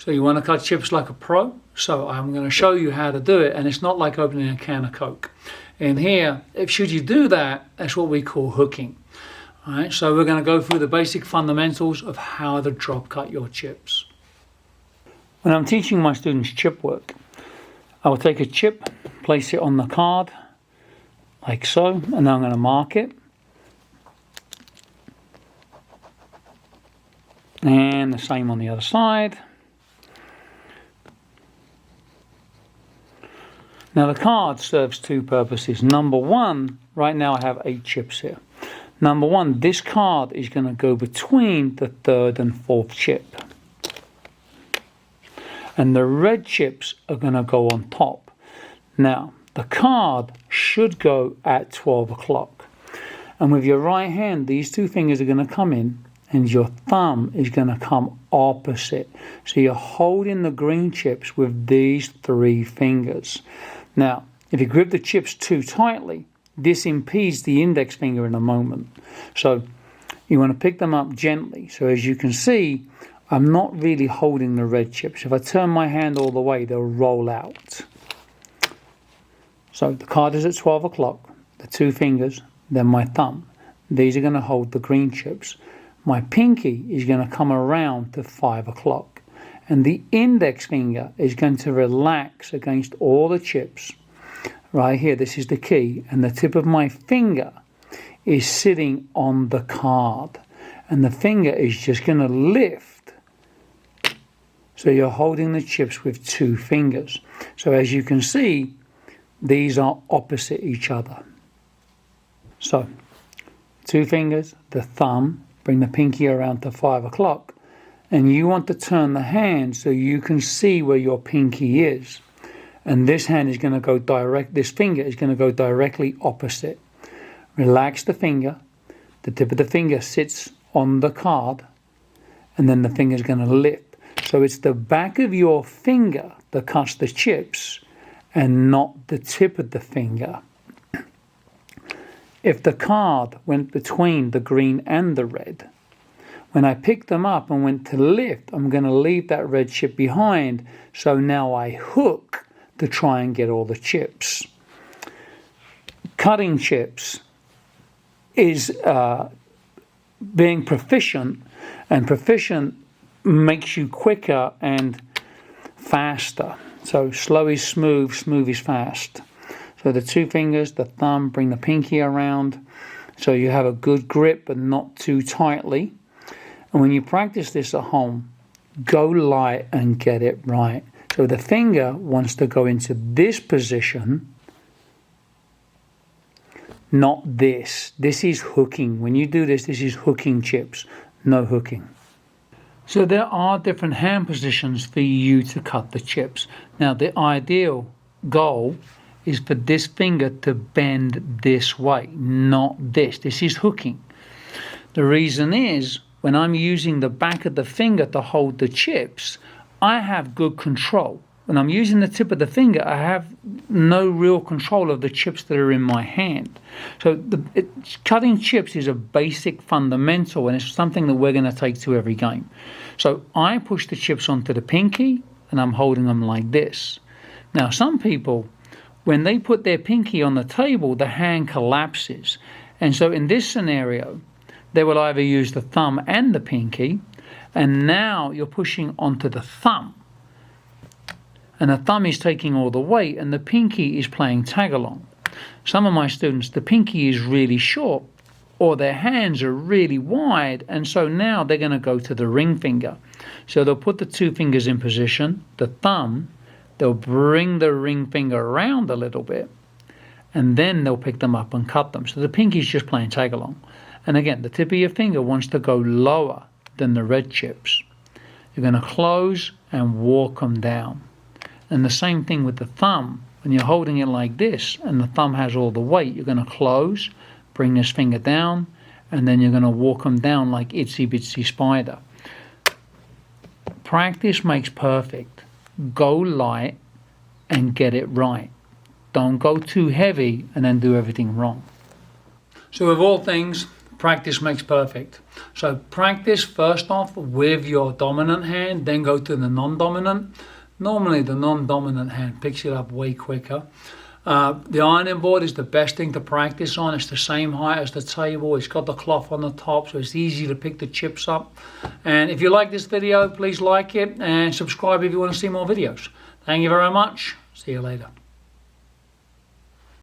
So you want to cut chips like a pro? So I'm going to show you how to do it, and it's not like opening a can of Coke. And here, should you do that, that's what we call hooking. All right, so we're going to go through the basic fundamentals of how to drop cut your chips. When I'm teaching my students chip work, I will take a chip, place it on the card, like so, and I'm going to mark it. And the same on the other side. Now the card serves two purposes. Number one, right now I have 8 chips here. Number one, this card is going to go between the 3rd and 4th chip. And the red chips are going to go on top. Now, the card should go at 12 o'clock. And with your right hand, these 2 fingers are going to come in, and your thumb is going to come opposite. So you're holding the green chips with these 3 fingers. Now, if you grip the chips too tightly, this impedes the index finger in a moment. So you want to pick them up gently. So as you can see, I'm not really holding the red chips. If I turn my hand all the way, they'll roll out. So the card is at 12 o'clock, the 2 fingers, then my thumb. These are going to hold the green chips. My pinky is going to come around to 5 o'clock. And the index finger is going to relax against all the chips. Right here, this is the key. And the tip of my finger is sitting on the card. And the finger is just going to lift. So you're holding the chips with 2 fingers. So as you can see, these are opposite each other. So 2 fingers, the thumb, bring the pinky around to 5 o'clock. And you want to turn the hand so you can see where your pinky is. And this hand is going to go this finger is going to go directly opposite. Relax the finger. The tip of the finger sits on the card. And then the finger is going to lift. So it's the back of your finger that cuts the chips and not the tip of the finger. If the card went between the green and the red, when I picked them up and went to lift, I'm going to leave that red chip behind. So now I hook to try and get all the chips. Cutting chips is being proficient, and proficient makes you quicker and faster. So slow is smooth, smooth is fast. So the 2 fingers, the thumb, bring the pinky around so you have a good grip but not too tightly. And when you practice this at home, go light and get it right. So the finger wants to go into this position, not this. This is hooking. When you do this, this is hooking chips, no hooking. So there are different hand positions for you to cut the chips. Now the ideal goal is for this finger to bend this way, not this. This is hooking. The reason is, when I'm using the back of the finger to hold the chips, I have good control. When I'm using the tip of the finger, I have no real control of the chips that are in my hand. So cutting chips is a basic fundamental, and it's something that we're going to take to every game. So I push the chips onto the pinky, and I'm holding them like this. Now, some people, when they put their pinky on the table, the hand collapses. And so in this scenario, they will either use the thumb and the pinky, and now you're pushing onto the thumb. And the thumb is taking all the weight, and the pinky is playing tag along. Some of my students, the pinky is really short, or their hands are really wide, and so now they're going to go to the ring finger. So they'll put the 2 fingers in position, the thumb, they'll bring the ring finger around a little bit, and then they'll pick them up and cut them. So the pinky is just playing tag along. And again, the tip of your finger wants to go lower than the red chips. You're going to close and walk them down. And the same thing with the thumb. When you're holding it like this and the thumb has all the weight, you're going to close, bring this finger down, and then you're going to walk them down like itsy bitsy spider. Practice makes perfect. Go light and get it right. Don't go too heavy and then do everything wrong. So with all things, practice makes perfect. So practice first off with your dominant hand, then go to the non-dominant. Normally the non-dominant hand picks it up way quicker. The ironing board is the best thing to practice on. It's the same height as the table. It's got the cloth on the top, so it's easy to pick the chips up. And if you like this video, please like it and subscribe if you want to see more videos. Thank you very much. See you later.